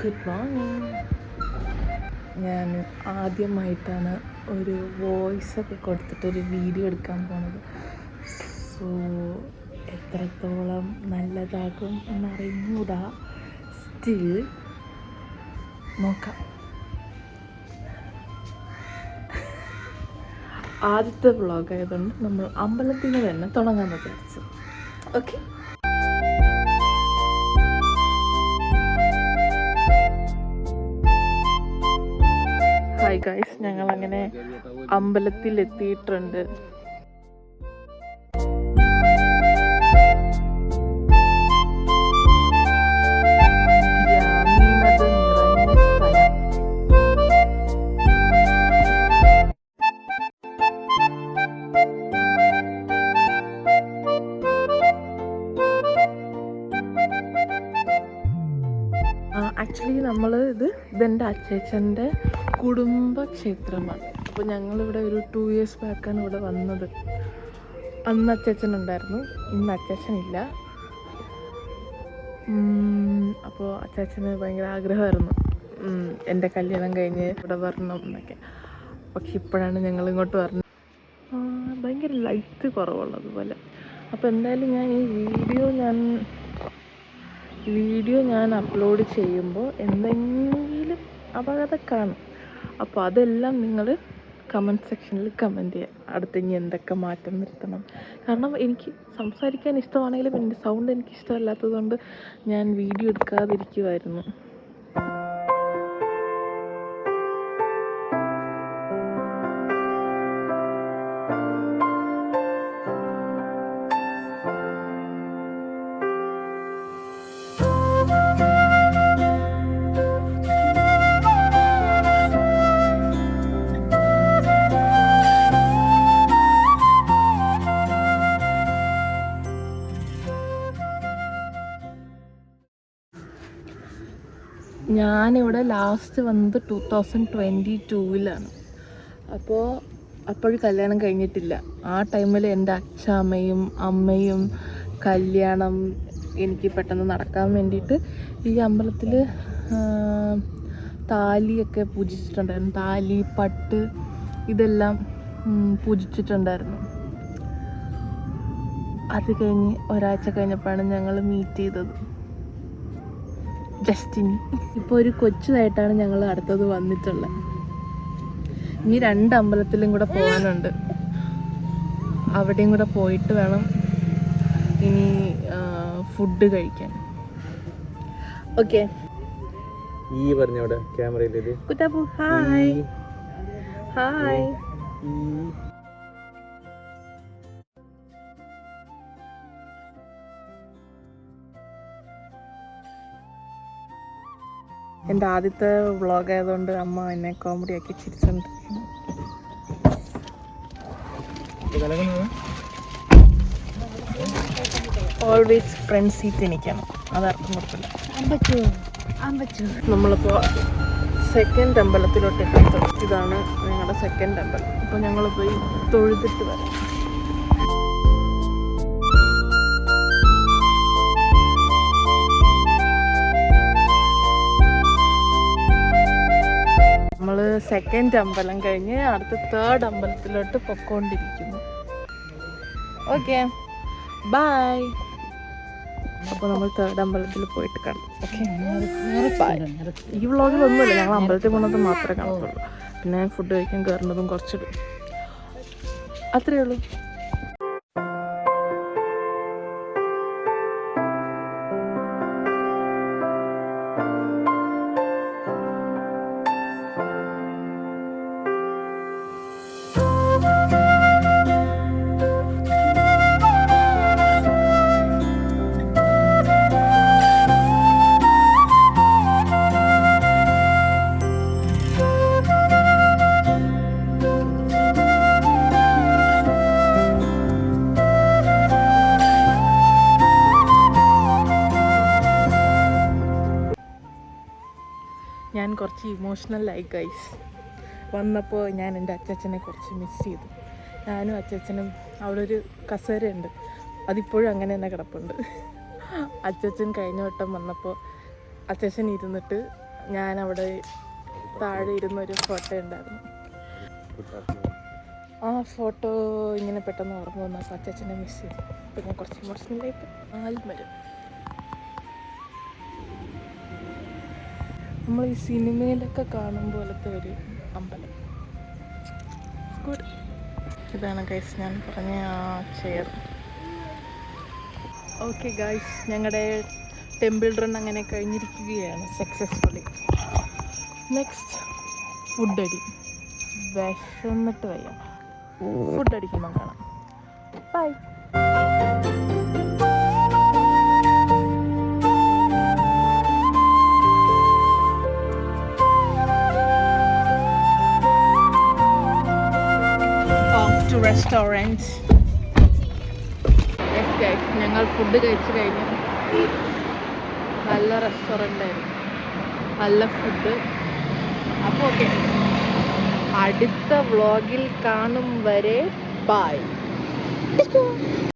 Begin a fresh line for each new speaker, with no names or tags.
Good morning. ഞാൻ ആദ്യമായിട്ടാണ് ഒരു വോയിസൊക്കെ കൊടുത്തിട്ടൊരു വീഡിയോ എടുക്കാൻ പോണത്. സോ എത്രത്തോളം നല്ലതാകും എന്നറിഞ്ഞൂടാ. സ്റ്റിൽ നോക്കാം. ആദ്യത്തെ വ്ളോഗ് ആയതുകൊണ്ട് നമ്മൾ അമ്പലത്തിൽ നിന്ന് തന്നെ തുടങ്ങാമെന്ന് വിചാരിച്ചു. ഓക്കെ. ഹായ് ഗൈസ്, ഞങ്ങളങ്ങനെ അമ്പലത്തിൽ എത്തിയിട്ടുണ്ട്. ആക്ച്വലി ഇതെൻ്റെ അച്ഛൻ്റെ കുടുംബക്ഷേത്രമാണ്. അപ്പോൾ ഞങ്ങളിവിടെ ഒരു 2 years ബാക്കാണ് ഇവിടെ വന്നത്. അന്ന് അച്ഛനുണ്ടായിരുന്നു, ഇന്ന് അച്ഛനില്ല. അപ്പോൾ അച്ഛന് ഭയങ്കര ആഗ്രഹമായിരുന്നു എൻ്റെ കല്യാണം കഴിഞ്ഞ് ഇവിടെ വരണം എന്നൊക്കെ. പക്ഷെ ഇപ്പോഴാണ് ഞങ്ങൾ ഇങ്ങോട്ട് വരുന്നത്. ഭയങ്കര ലൈറ്റ് കുറവുള്ളതുപോലെ. അപ്പോൾ എന്തായാലും ഞാൻ ഈ വീഡിയോ ഞാൻ അപ്ലോഡ് ചെയ്യുമ്പോൾ എന്തെങ്കിലും അപകടം കാണും. അപ്പോൾ അതെല്ലാം നിങ്ങൾ കമൻറ്റ് സെക്ഷനിൽ കമൻറ്റ് ചെയ്യുക. അടുത്തിനി എന്തൊക്കെ മാറ്റം വരുത്തണം. കാരണം എനിക്ക് സംസാരിക്കാൻ ഇഷ്ടമാണെങ്കിലും എൻ്റെ സൗണ്ട് എനിക്ക് ഇഷ്ടമല്ലാത്തതുകൊണ്ട് ഞാൻ വീഡിയോ എടുക്കാതിരിക്കുമായിരുന്നു. ഞാനിവിടെ ലാസ്റ്റ് വന്നത് 2022 അപ്പോൾ കല്യാണം കഴിഞ്ഞിട്ടില്ല. ആ ടൈമിൽ എൻ്റെ അമ്മയും കല്യാണം എനിക്ക് പെട്ടെന്ന് നടക്കാൻ വേണ്ടിയിട്ട് ഈ അമ്പലത്തിൽ താലിയൊക്കെ പൂജിച്ചിട്ടുണ്ടായിരുന്നു. താലി, പട്ട് ഇതെല്ലാം പൂജിച്ചിട്ടുണ്ടായിരുന്നു. അത് കഴിഞ്ഞ് ഒരാഴ്ച കഴിഞ്ഞപ്പോഴാണ് ഞങ്ങൾ മീറ്റ് ചെയ്തത്. ഡെസ്റ്റിനി. ഇപ്പോൾ ഒരു കൊച്ചുതായിട്ടാണ് ഞങ്ങൾ അടുത്തത് വന്നിട്ടുള്ളത്. ഇനി 2 അമ്പലത്തിലും കൂടെ പോകാനുണ്ട്. അവിടെയും കൂടെ പോയിട്ട് വേണം ഇനി ഫുഡ് കഴിക്കാൻ. ഓക്കെ.
ഈ പറഞ്ഞവിടെ ക്യാമറയില്
കുട്ടാപ്പു ഹായ് ഹായ്. എൻ്റെ ആദ്യത്തെ വ്ളോഗ് ആയതുകൊണ്ട് അമ്മ എന്നെ കോമഡി ആക്കി ചിരിച്ചുണ്ട്. ഓൾവേസ് ഫ്രണ്ട് സീറ്റ് എനിക്കാണ്, അതാർക്കും കുഴപ്പമില്ല. നമ്മളിപ്പോൾ സെക്കൻഡ് അമ്പലത്തിലോട്ട് എത്തിയിട്ടുള്ളൂ. ഇതാണ് ഞങ്ങളുടെ സെക്കൻഡ് അമ്പലം. അപ്പോൾ ഞങ്ങൾ പോയി തൊഴുതിട്ട് വരാം. നമ്മൾ സെക്കൻഡ് അമ്പലം കഴിഞ്ഞ് അടുത്ത 3rd അമ്പലത്തിലോട്ട് പൊക്കോണ്ടിരിക്കുന്നു. Okay, by. അപ്പോൾ നമ്മൾ 3rd അമ്പലത്തിൽ പോയിട്ട് കാണാം. Okay, bye. ഈ വ്ളോഗിലൊന്നുമില്ല, ഞങ്ങൾ അമ്പലത്തിൽ പോകുന്നത് മാത്രമേ കാണത്തുള്ളൂ. പിന്നെ ഫുഡ് കഴിക്കാൻ കയറുന്നതും കുറച്ചിടും, അത്രയേ ഉള്ളൂ. ഞാൻ കുറച്ച് ഇമോഷണലായി ഗൈസ്. വന്നപ്പോൾ ഞാൻ എൻ്റെ അച്ഛനെ കുറച്ച് മിസ് ചെയ്തു. ഞാനും അച്ഛനും അവിടെ ഒരു കസേരയുണ്ട്, അതിപ്പോഴും അങ്ങനെ തന്നെ കിടപ്പുണ്ട്. അച്ഛൻ കഴിഞ്ഞ വട്ടം വന്നപ്പോൾ അച്ഛൻ ഇരുന്നിട്ട് ഞാനവിടെ താഴെ ഇരുന്നൊരു ഫോട്ടോ ഉണ്ടായിരുന്നു. ആ ഫോട്ടോ ഇങ്ങനെ പെട്ടെന്ന് ഓർമ്മ വന്നപ്പോൾ അച്ഛനെ മിസ് ചെയ്തു. പിന്നെ കുറച്ച് ഇമോഷണലായിട്ട് ആൽമരം. നമ്മൾ ഈ സിനിമയിലൊക്കെ കാണും പോലത്തെ ഒരു അമ്പലം. ഗുഡ്. ഇതാണ് ഗൈസ് ഞാൻ പറഞ്ഞ ആ ചെയർ. ഓക്കെ ഗൈസ്, ഞങ്ങളുടെ ടെമ്പിൾ റൺ അങ്ങനെ കഴിഞ്ഞിരിക്കുകയാണ് സക്സസ്ഫുള്ളി. നെക്സ്റ്റ് ഫുഡടി. വിശന്നിട്ട് വയ്യ. ഫുഡ് അടിക്കുമ്പോൾ കാണാം. Bye. To restaurant. Yes guys, ഞങ്ങൾ ഫുഡ് കഴിച്ച് കഴിഞ്ഞു. നല്ല റെസ്റ്റോറൻ്റ് ആയിരുന്നു, നല്ല ഫുഡ്. അപ്പോൾ ഓക്കെ, അടുത്ത വ്ളോഗിൽ കാണും വരെ ബൈ.